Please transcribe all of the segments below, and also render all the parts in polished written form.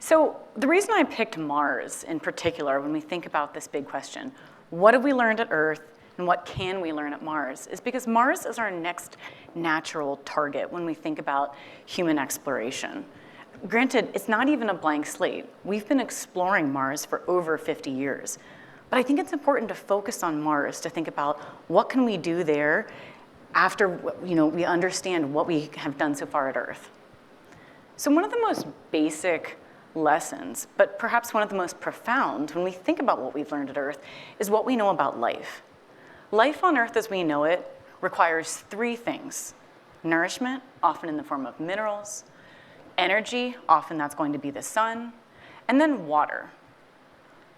So the reason I picked Mars in particular when we think about this big question, what have we learned at Earth and what can we learn at Mars, is because Mars is our next natural target when we think about human exploration. Granted, it's not even a blank slate. We've been exploring Mars for over 50 years. But I think it's important to focus on Mars to think about what can we do there after we understand what we have done so far at Earth. So one of the most basic lessons, but perhaps one of the most profound when we think about what we've learned at Earth, is what we know about life. Life on Earth as we know it requires three things: nourishment, often in the form of minerals; energy, often that's going to be the sun; and then water.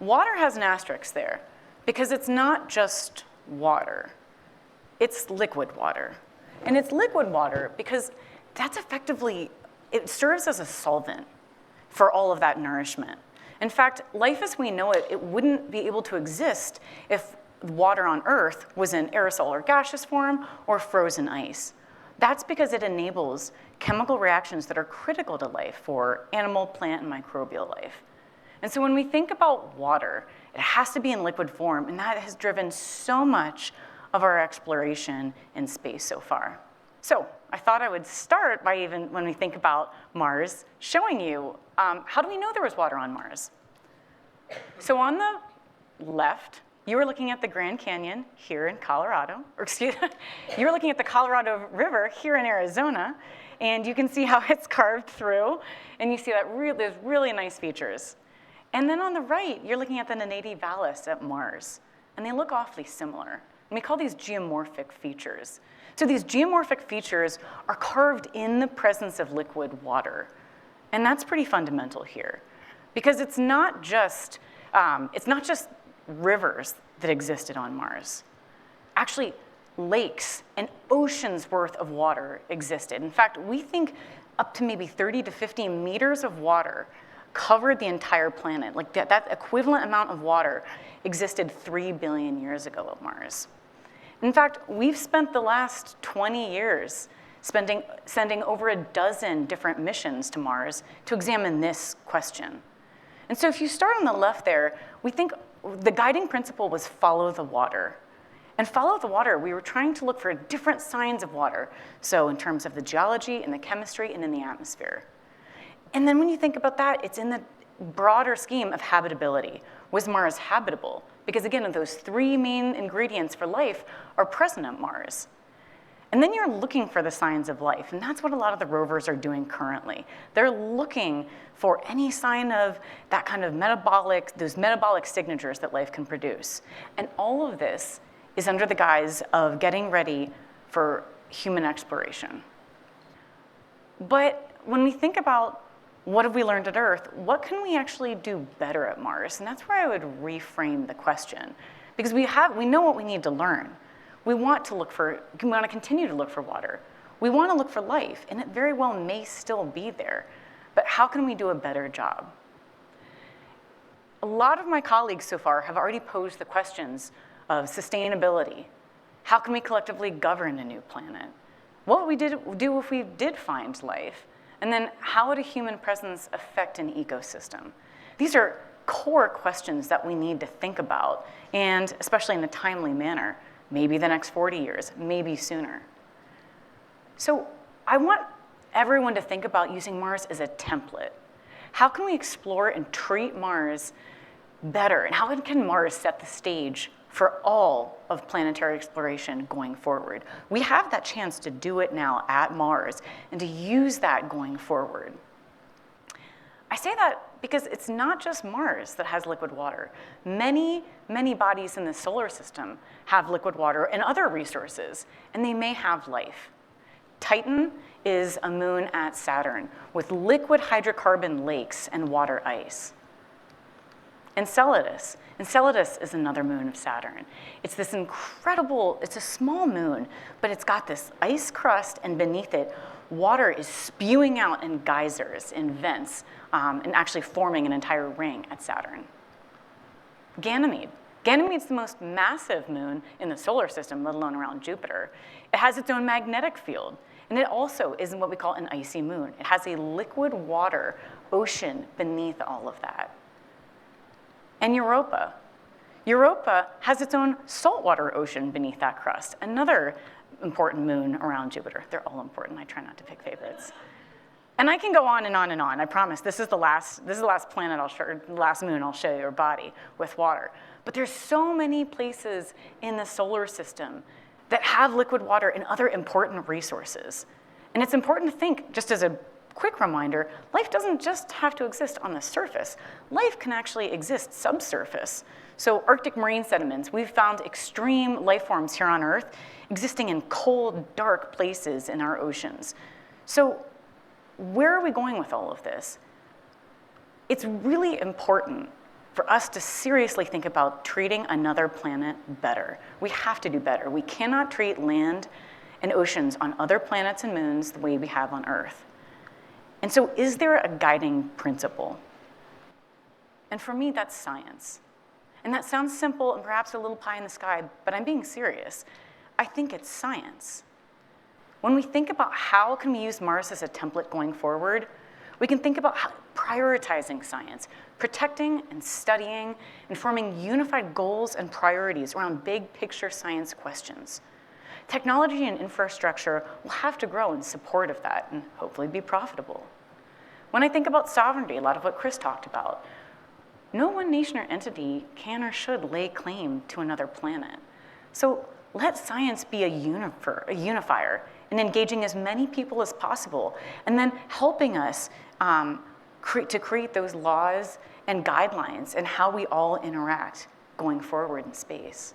Water has an asterisk there because it's not just water. It's liquid water. And it's liquid water because that's effectively, it serves as a solvent for all of that nourishment. In fact, life as we know it, it wouldn't be able to exist if water on Earth was in aerosol or gaseous form or frozen ice. That's because it enables chemical reactions that are critical to life for animal, plant, and microbial life. And so when we think about water, it has to be in liquid form, and that has driven so much of our exploration in space so far. So I thought I would start by when we think about Mars, showing you how do we know there was water on Mars? So on the left, you were looking at the Grand Canyon here in Colorado, or excuse me, you were looking at the Colorado River here in Arizona, and you can see how it's carved through, and you see that there's really nice features. And then on the right, you're looking at the Nene Vallis at Mars, and they look awfully similar. And we call these geomorphic features. So these geomorphic features are carved in the presence of liquid water. And that's pretty fundamental here, because it's not just rivers that existed on Mars. Actually, lakes and oceans worth of water existed. In fact, we think up to maybe 30 to 50 meters of water covered the entire planet. Like that equivalent amount of water existed 3 billion years ago at Mars. In fact, we've spent the last 20 years sending over a dozen different missions to Mars to examine this question. And so if you start on the left there, we think the guiding principle was follow the water. And follow the water, we were trying to look for different signs of water. So in terms of the geology and the chemistry and in the atmosphere. And then when you think about that, it's in the broader scheme of habitability. Was Mars habitable? Because again, those three main ingredients for life are present at Mars. And then you're looking for the signs of life, and that's what a lot of the rovers are doing currently. They're looking for any sign of that kind of those metabolic signatures that life can produce. And all of this is under the guise of getting ready for human exploration. But when we think about what have we learned at Earth, what can we actually do better at Mars? And that's where I would reframe the question. Because we know what we need to learn. We want to continue to look for water. We want to look for life, and it very well may still be there. But how can we do a better job? A lot of my colleagues so far have already posed the questions of sustainability. How can we collectively govern a new planet? What would we do if we did find life? And then how would a human presence affect an ecosystem? These are core questions that we need to think about, and especially in a timely manner. Maybe the next 40 years, maybe sooner. So I want everyone to think about using Mars as a template. How can we explore and treat Mars better? And how can Mars set the stage for all of planetary exploration going forward? We have that chance to do it now at Mars and to use that going forward. I say that because it's not just Mars that has liquid water. Many, many bodies in the solar system have liquid water and other resources, and they may have life. Titan is a moon at Saturn with liquid hydrocarbon lakes and water ice. Enceladus is another moon of Saturn. It's this it's a small moon, but it's got this ice crust, and beneath it, water is spewing out in geysers, in vents, and actually forming an entire ring at Saturn. Ganymede. Ganymede's the most massive moon in the solar system, let alone around Jupiter. It has its own magnetic field, and it also is what we call an icy moon. It has a liquid water ocean beneath all of that. And Europa. Europa has its own saltwater ocean beneath that crust, another important moon around Jupiter. They're all important. I try not to pick favorites. And I can go on and on and on. I promise. This is the last planet I'll show, the last moon I'll show you, or body with water. But there's so many places in the solar system that have liquid water and other important resources. And it's important to think, just as a quick reminder, life doesn't just have to exist on the surface. Life can actually exist subsurface. So Arctic marine sediments, we've found extreme life forms here on Earth existing in cold, dark places in our oceans. So where are we going with all of this? It's really important for us to seriously think about treating another planet better. We have to do better. We cannot treat land and oceans on other planets and moons the way we have on Earth. And so is there a guiding principle? And for me, that's science. And that sounds simple and perhaps a little pie in the sky, but I'm being serious. I think it's science. When we think about how can we use Mars as a template going forward, we can think about prioritizing science, protecting and studying, and forming unified goals and priorities around big picture science questions. Technology and infrastructure will have to grow in support of that and hopefully be profitable. When I think about sovereignty, a lot of what Chris talked about, no one nation or entity can or should lay claim to another planet. So let science be a unifier in engaging as many people as possible, and then helping us to create those laws and guidelines and how we all interact going forward in space.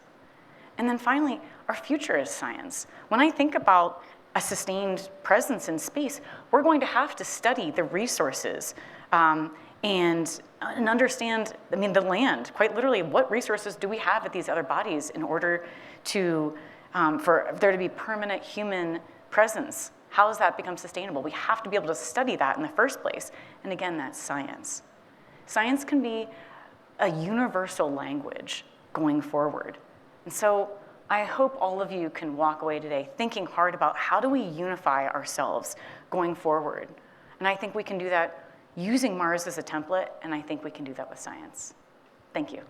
And then finally, our future is science. When I think about a sustained presence in space, we're going to have to study the resources and understand, the land, quite literally, what resources do we have at these other bodies in order to, for there to be permanent human presence? How does that become sustainable? We have to be able to study that in the first place. And again, that's science. Science can be a universal language going forward. And so I hope all of you can walk away today thinking hard about how do we unify ourselves going forward. And I think we can do that using Mars as a template, and I think we can do that with science. Thank you.